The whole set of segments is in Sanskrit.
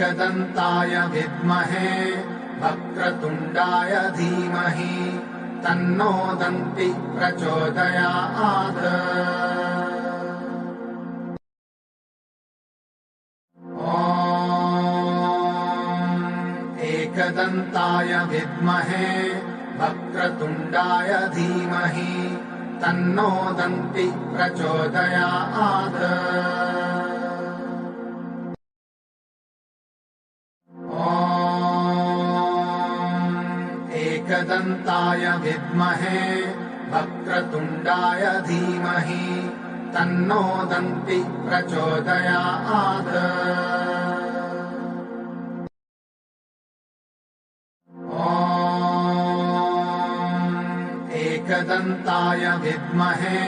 एकदन्ताय विद्महे वक्रतुण्डाय धीमहि तन्नो दन्ति प्रचोदयात्। एकदन्ताय विद्महे वक्रतुण्डाय धीमहि तन्नो दन्ति प्रचोदयात्। एकदन्ताय विद्महे वक्रतुण्डाय धीमहि तन्नो दन्ति प्रचोदयात्। एकदन्ताय विद्महे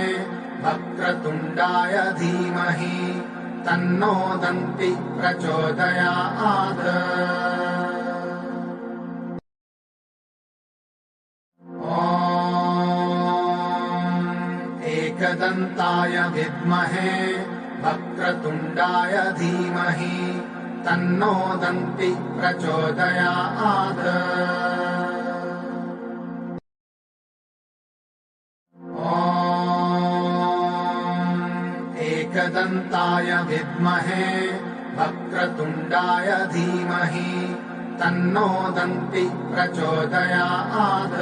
वक्रतुण्डाय धीमहि तन्नो दन्ति प्रचोदयात्। एकदन्ताय विद्महे वक्रतुण्डाय धीमहि तन्नो दन्ति प्रचोदयात्। एकदन्ताय विद्महे वक्रतुण्डाय धीमहि तन्नो दन्ति प्रचोदयात्।